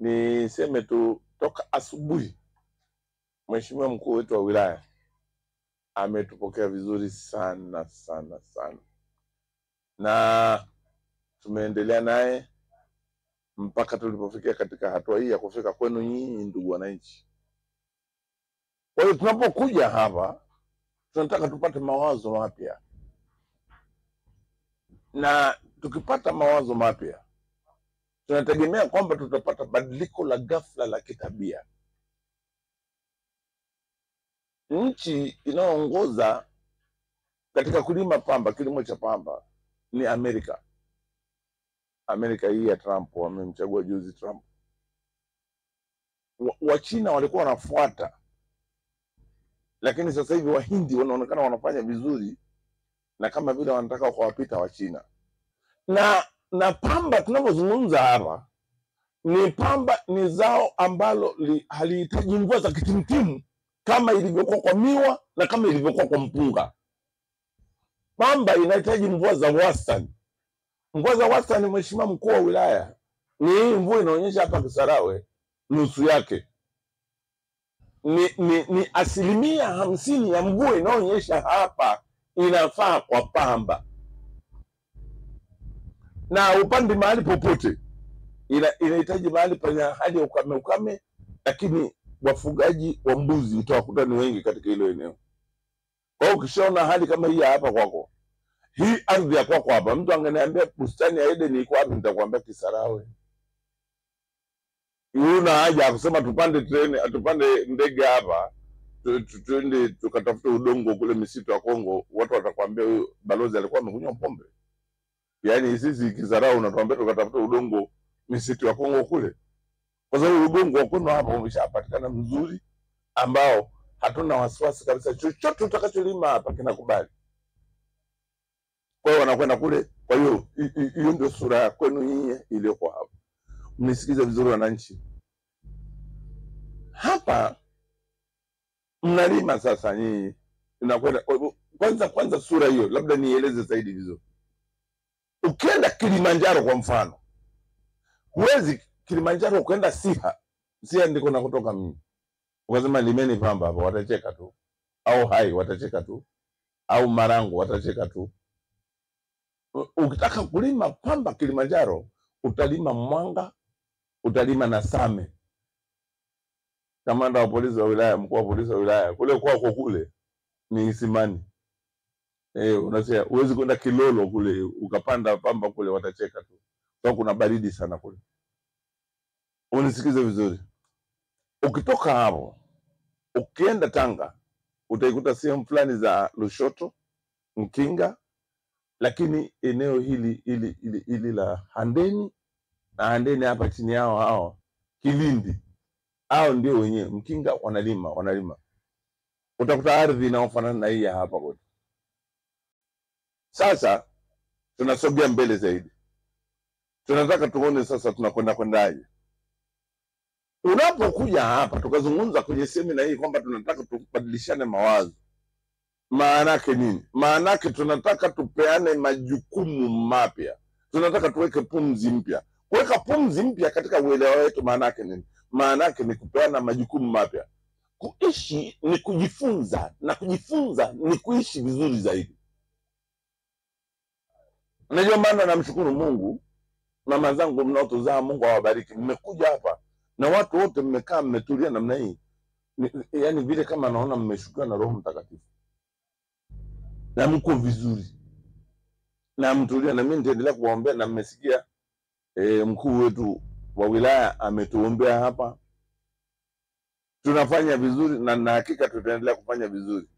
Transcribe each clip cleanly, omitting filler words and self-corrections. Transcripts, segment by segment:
niseme tu toka asubuhi Mheshimiwa mkuu wetu wa wilaya ametupokea vizuri sana sana sana, na tumeendelea naye mpaka tulipofikia katika hatua hii ya kufika kwenu nyinyi ndugu wananchi. Kwa hiyo tunapokuja hapa tunataka tupate mawazo mapya, na tukipata mawazo mapya tunategemea kwamba tutapata badiliko la ghafla la kitabia. Nchi inayoongoza katika kulima pamba, kilimo cha pamba, ni Amerika. Amerika hii ya Trump, wamemchagua juzi Trump. Wachina walikuwa wanafuata, lakini sasa hivi Wahindi wanaonekana wanafanya vizuri, na kama vile wanataka kuwapita Wachina. Na pamba tunavyozungumza hapa, ni pamba ni zao ambalo halihitaji mvua za kitimtimu kama ilivyokuwa kwa miwa na kama ilivyokuwa kwa mpunga. Pamba inahitaji mvua za wastani. Mvua za wastani, Mheshimiwa mkuu wa wilaya, ni hii mvua inaonyesha hapa Kisarawe, nusu yake ni 50% ya mvua inaonyesha hapa inafaa kwa pamba, na upande mahali popote inahitaji mahali penye hali ya ukame, lakini wafugaji wa mbuzi utawakuta ni wengi katika hilo eneo. Kwa hiyo ukishaona hali kama hii hapa kwako, hii ardhi ya kwako hapa, mtu angeniambia bustani ya Eden iko wapi, nitakwambia Kisarawe. Una haja ya kusema tupande ndege hapa tuende tukatafute udongo kule misitu ya Kongo, watu watakwambia huyo balozi alikuwa amekunywa pombe. Yaani sisi Kisarawe unatuambia tukatafute udongo misitu ya Kongo kule, kwa sababu udongo wa kwenu hapa umeshapatikana mzuri, ambao hatuna wasiwasi kabisa, chochote utakacholima hapa kinakubali. Kwa hiyo wanakwenda kule. Kwa hiyo hiyo ndio sura ya kwenu nyinyi iliyoko hapa. Mnisikize vizuri wananchi, hapa mnalima sasa nyinyi, inakwenda kwanza sura hiyo, labda nieleze zaidi vizuri. Ukienda Kilimanjaro kwa mfano, huwezi Kilimanjaro ukaenda Siha ndiko nakutoka mimi, ukasema limeni pamba hapo, watacheka tu, au Hai watacheka tu, au Marangu watacheka tu. Ukitaka kulima pamba Kilimanjaro, utalima Mwanga, utalima na Same. Kamanda wa polisi wa wilaya, mkuu wa polisi wa wilaya, kule kwako kule ni Isimani. Unasema uwezi kwenda Kilolo kule ukapanda pamba kule, watacheka tu, sababu kuna baridi sana kule. Unisikize vizuri. Ukitoka hapo ukienda Tanga, utaikuta sehemu fulani za Lushoto, Mkinga, lakini eneo hili la Handeni, na Handeni hapa chini yao hao Kilindi, hao ndio wenyewe Mkinga wanalima. Utakuta ardhi inaofanana na hii hapa kwetu. Sasa tunasogea mbele zaidi, tunataka tuone sasa tunakwendaje. Unapokuja hapa tukazungumza kwenye semina hii kwamba tunataka tubadilishane mawazo, maana yake nini? Maana yake tunataka tupeane majukumu mapya, tunataka tuweke pumzi mpya. Kuweka pumzi mpya katika uelewa wetu maana yake nini? Maana yake ni kupeana majukumu mapya. Kuishi ni kujifunza, na kujifunza ni kuishi vizuri zaidi. Ndio maana namshukuru Mungu, mama zangu mnaotuzaa, Mungu awabariki. Mmekuja hapa na watu wote mmekaa mmetulia namna hii, yaani vile kama naona mmeshukiwa na Roho Mtakatifu, na mko vizuri na mtulia. Na mimi nitaendelea kuwaombea, na mmesikia mkuu wetu wa wilaya ametuombea hapa. Tunafanya vizuri, na hakika tutaendelea kufanya vizuri.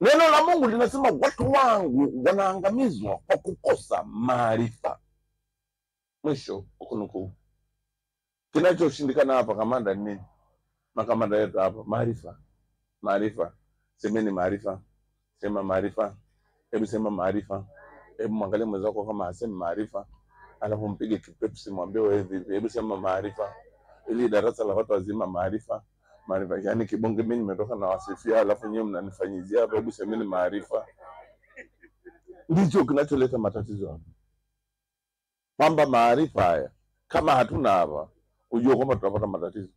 Neno la Mungu linasema watu wangu wanaangamizwa kwa kukosa maarifa. Mwisho kunukuu. Kinachoshindikana hapa kamanda ni nini? Makamanda yetu hapa, maarifa. Semeni maarifa. Sema maarifa. Hebu sema maarifa. Hebu mwangalie mwenzako kama aseme maarifa, alafu mpige kipepsi, mwambie wewe vipi. Hebu sema maarifa. Ili darasa la watu wazima maarifa. Yaani kibonge mimi nimetoka na wasifia, alafu nyewe mnanifanyizia hapa. Hebu semeni maarifa. Ndicho kinacholeta matatizo hapa. Kwamba maarifa haya kama hatuna hapa, ujue kwamba tutapata matatizo.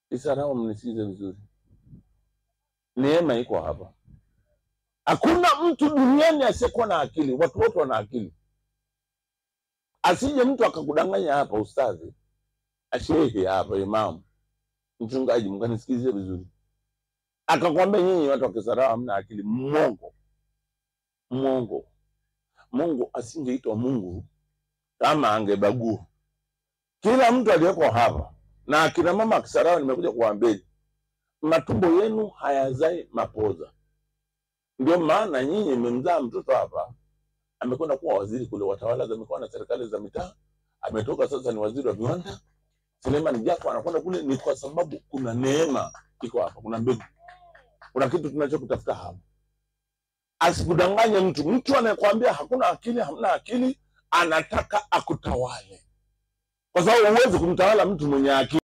Isarao, mnisikize vizuri. Neema iko hapa. Hakuna mtu duniani asiyekuwa na akili. Watu wote wana akili. Asije mtu akakudanganya hapa, ustadhi, ashehe hapa, imamu, mchungaji, mkanisikize vizuri, akakwambia nyinyi watu wa Kisarawe hamna akili. Mwongo. Mwongo. Mungu asingeitwa Mungu kama angebagua. Kila mtu aliyeko hapa, na akina mama Kisarawe nimekuja kuambia, matumbo yenu hayazai mapoza. Ndio maana nyinyi mmemzaa mtoto hapa, amekwenda kuwa waziri kule, watawala za mikoa na serikali za mitaa, ametoka sasa ni waziri wa viwanda. Suleiman Jafo anakwenda kule, ni kwa sababu kuna neema iko hapa, kuna mbegu, kuna kitu tunachokutafuta hapa. Asikudanganye mtu. Mtu anayekwambia hakuna akili, hamna akili, anataka akutawale, kwa sababu huwezi kumtawala mtu mwenye akili.